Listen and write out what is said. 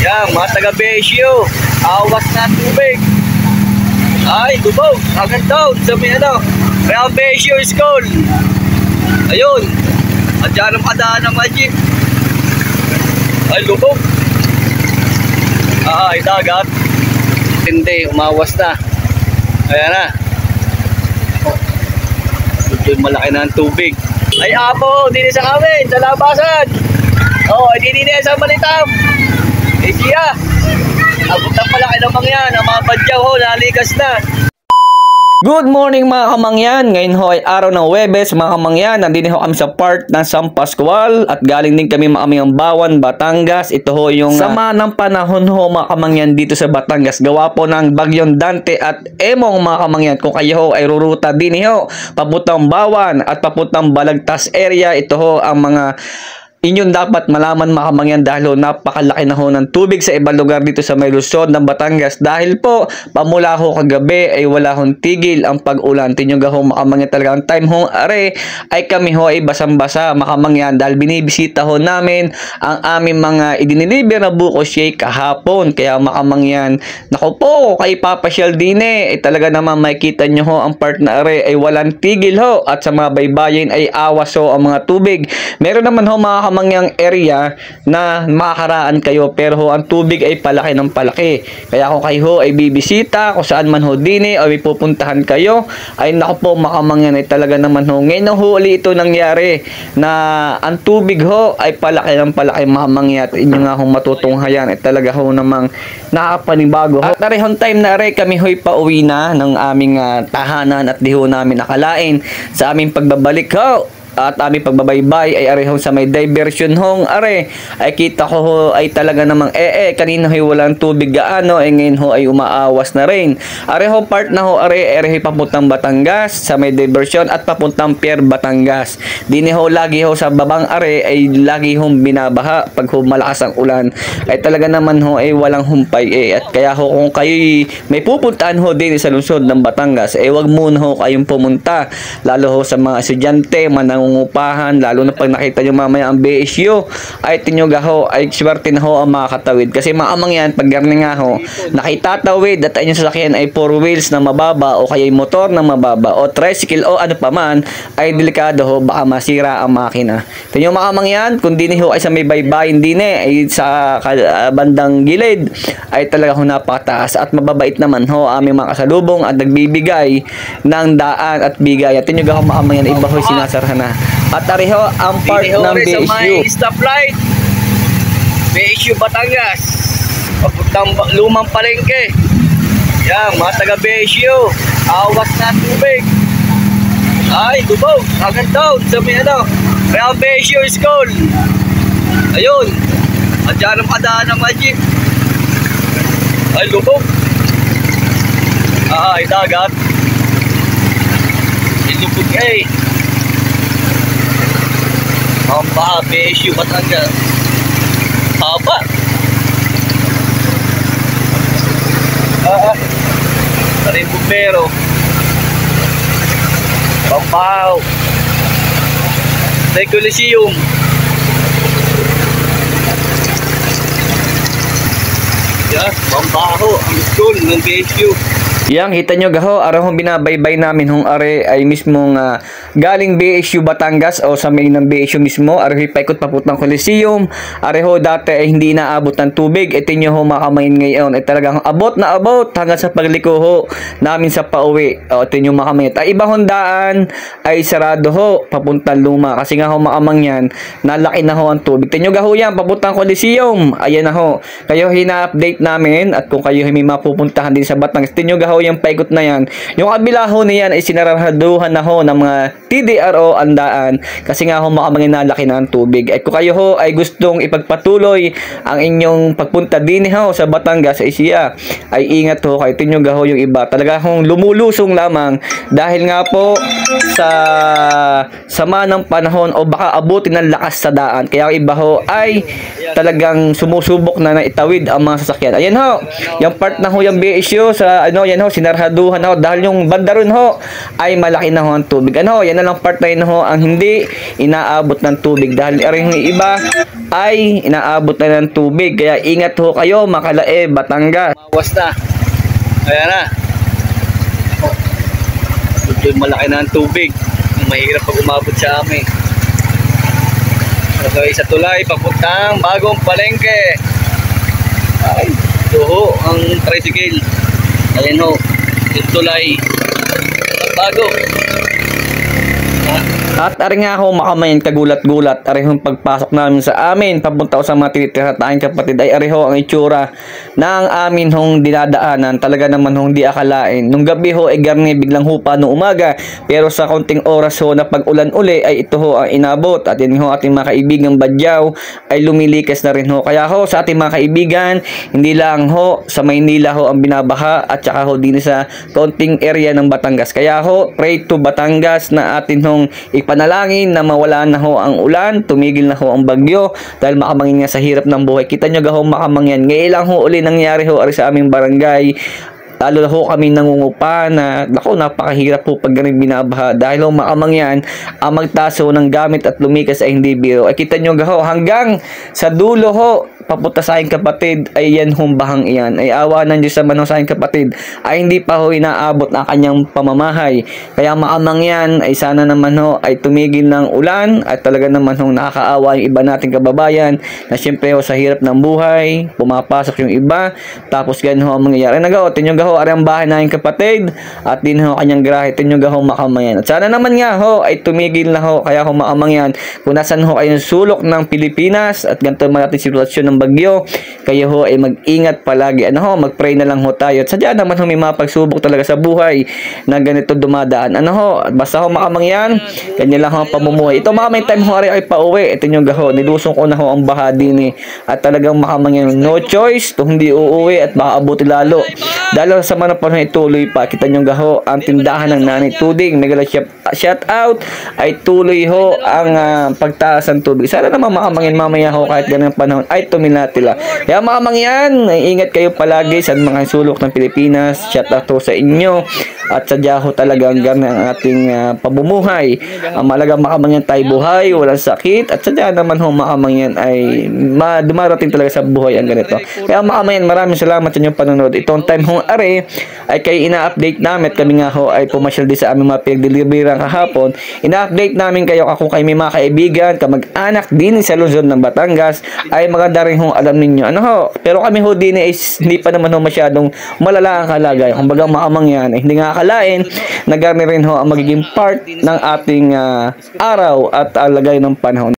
Yan, mga taga-Besyo. Awas na tubig. Ay, lubog. Agad down sa may Kaya Besyo School. Ayun. At dyan ang padaan ng mga jeep. Ay, lubog. Ay, dagat. Hindi, umawas na. Ayan na. Ito malaki na ang tubig. Ay, apo, dini sa amin, sa labasan. Oh, dini sa Malitam. Eh, siya. Abot ang palaki ng mangyan. Ang mga badyaw ho, naligas na. Good morning mga kamangyan. Ngayon ho ay araw ng Huwebes mga kamangyan. Nandito ho kami sa part ng San Pascual at galing din kami maaming Bawan, Batangas. Ito ho yung sama ng panahon ho mga kamangyan dito sa Batangas. Gawa po ng Bagyong Dante at Emong mga kamangyan. Kung kayo ho ay ruruta din ho papuntang Bawan at papuntang Balagtas area, ito ho ang mga inyong dapat malaman mga kamangyan dahil ho, napakalaki na ho ng tubig sa ibang lugar dito sa may Luzon ng Batangas dahil po pamula ho kagabi ay wala hong tigil ang pag-ulan. Tinyong ho mga kamangyan talaga ang time ho are ay kami ho ay basang-basa mga kamangyan dahil binibisita ho namin ang aming mga idiniliber na buko shake kahapon. Kaya mga kamangyan, naku po, kay papasyal din talaga naman makikita nyo ho ang part na are ay walang tigil ho at sa mga baybayin ay awas ho ang mga tubig. Meron naman ho mga kamangyang area na makakaraan kayo pero ho ang tubig ay palaki ng palaki. Kaya kung kayo ho ay bibisita kung saan man ho dini o may pupuntahan kayo ay naku po makamangyan ay talaga naman ho ngayon ho uli ito nangyari na ang tubig ho ay palaki ng palaki makamangyan at inyo nga ho matutunghayan ay talaga ho namang nakapanibago ho. At narihong time na rin kami ho'y pauwi na ng aming tahanan at di ho namin nakalain sa aming pagbabalik ho at aming pagbabaybay ay arehong sa may diversion hong are ay kita ko ho ay talaga namang kanina ho'y walang tubig gaano ngayon ho ay umaawas na rin. Arehong part na ho are areho'y papuntang Batangas sa may diversion at papuntang Pier Batangas. Dini ho lagi ho sa babang are ay lagi hong binabaha pag ho malakas ang ulan ay talaga naman ho ay walang humpay at kaya ho kung kayo may pupuntahan ho din sa lungsod ng Batangas wag muna ho kayong pumunta lalo ho sa mga estudyante manangungupahan lalo na pag nakita nyo mamaya ang BSU ay tinyoga ho ay swerte na ho ang makakatawid kasi maamang yan pag garni nga ho nakitatawid at inyong sasakyan ay 4 wheels na mababa o kaya motor na mababa o tricycle o ano pa man ay delikado ho baka masira ang makina. Tinyo maamang yan kung dini ho ay sa may baybayin dini ay sa bandang gilid ay talaga ho napakataas at mababait naman ho aming mga kasalubong at nagbibigay ng daan at bigay at tinyoga ho maamang yan iba ho sinasarhan na. At ariho ang part ng BSU. Sa may stoplight. BSU Batangas. Papuntang lumang palengke. Yan, mga taga-BSU. Awas na tubig. Ay, lubog. Agad down sa may Kaya BSU School. Ayun. At dyan ang padaan ng mga jeep. Ay, lubog. Ay, dagat. Ilubog ang baha, BSU Batangas. Haba. Tarin bumbero. Pampaw. Sa Coliseum. Yan, pambaho ang school ng BSU. Yang kita nyo gaho, arahong binabaybay namin hong are ay mismong galing BSU Batangas o sa main ng BSU mismo, areho paikot papuntang Coliseum. Areho dati ay hindi naabot ng tubig. Ito nyo ho makamayin ngayon ay talagang abot na abot hanggang sa pagliko ho namin sa pauwi. O ito nyo makamayin. Ay ibang hundaan ay sarado ho papuntang Luma kasi nga ho makamang yan nalaki na ho ang tubig. Ito nyo gaho yan papuntang Coliseum. Ayan na ho. Kayo hina-update namin at kung kayo may mapupuntahan din sa Batangas, ito nyo gaho yung paikot na yan. Yung kabila ho niyan ay sinaraduhan na ho ng mga TDRO andaan kasi nga ho makamangin nalaki na ang tubig. At kung kayo ho ay gustong ipagpatuloy ang inyong pagpunta din ho sa Batangas ay siya ay ingat ho kayo. Tinyo gaho yung iba talaga hong lumulusong lamang dahil nga po sa sama ng panahon o baka abutin ng lakas sa daan kaya iba ho ay talagang sumusubok na itawid ang mga sasakyan. Ayan ho yung part na ho yung BSU sa yan ho sinarhaduhan ho dahil yung banda ron ho ay malaki na ho ang tubig. Yan yan na lang part na yun ho ang hindi inaabot ng tubig dahil yung iba ay inaabot na ng tubig. Kaya ingat ho kayo Makalae, Batangas. Mawas na. Ayan na. Medyo malaki na ang tubig. Mahirap pag umabot sa amin. Okay, sa tulay, papuntang Bagong Palengke. Ay, ito ho, ang tricycle. Ayan ho, yung tulay. Bago. At ari nga ho makamayan kagulat-gulat, ari ho pagpasok namin sa amin, papunta ko sa mga tinitirataan kapatid, ay ari ho ang itsura ng amin hong dinadaanan. Talaga naman hong di akalain. Nung gabi ho ay garni biglang hupa no umaga, pero sa konting oras ho na pag-ulan uli ay ito ho ang inabot. At yun ho ating mga kaibigang Badyaw ay lumilikas na rin ho. Kaya ho sa ating mga kaibigan, hindi lang ho sa Maynila ho ang binabaha at saka ho din sa konting area ng Batangas. Kaya ho, pray to Batangas na atin hong ipanalangin na mawala na ho ang ulan, tumigil na ho ang bagyo dahil makamangin nga sa hirap ng buhay. Kita nyo gaho makamangyan. Ngayon lang ho uli nangyari ho ari sa aming barangay. Lalo na ho kami nangungupa na napakahirap po pag ganun binabaha dahil ho makamangyan ang magtaso ng gamit at lumikas ay hindi biro. Ay kita nyo gaho hanggang sa dulo ho papunta sa aking kapatid ay yan humbahang iyan. Ay awa ng Diyos naman ho sa aking kapatid ay hindi pa ho inaabot ang kanyang pamamahay. Kaya makamangyan ay sana naman ho ay tumigil ng ulan at talaga naman ho nakakaawa yung iba nating kababayan na syempre ho sa hirap ng buhay, pumapasok yung iba tapos ganun ho ang mangyayari. Nagaho, tinyo gaho ari ang bahay na aking kapatid at din ho kanyang grahe, tinyo gaho makamangyan. At sana naman nga ho ay tumigil na ho kaya ho makamangyan kung nasan ho kayong sulok ng Pilipinas at ganito man natin sitwasyon ng bagyo, kayo ho ay mag-ingat palagi. Ano ho, mag-pray na lang ho tayo. At sadya naman ho may mga pagsubok talaga sa buhay na ganito dumadaan. Ano ho, basta ho makamangyan, ganyan lang ho ang pamumuhay. Ito mga may time ho ay pauwi. Ito nyo gaho, nilusong ko na ho ang baha din at talagang makamangyan. No choice, to hindi uuwi at makaabuti lalo. Dahil sa mga panahon ituloy pa, kita nyo gaho, ang tindahan ng Nanay Tuding, Megala shout out, ay tuloy ho ang pagtaas ng tubig. Sana naman makamangyan mamaya ho kahit ganang panahon ay tuminatila. Kaya mga mangyan, ingat kayo palagi sa mga sulok ng Pilipinas. Shout out to sa inyo. At sadya ho talaga hanggang ang ating pamumuhay. Ang malagang makamangyan tayo buhay, walang sakit. At sadya naman ho makamangyan ay dumarating talaga sa buhay ang ganito. Kaya makamangyan, maraming salamat sa inyong panonood. Itong time hong are ay kayo ina-update namin. Kami nga ho ay pumasyal din sa aming mga pinag-delivery kahapon. Ina-update namin kayo kung kayo may mga kaibigan, kamag-anak din sa Luzon ng Batangas ay maganda rin hong alam ninyo. Ano ho? Pero kami ho din is hindi pa naman ho masyadong malala ang kalagay. Kumbaga makamangyan ay hindi nga akalain na gami rin ho ang magiging part ng ating araw at lagay ng panahon.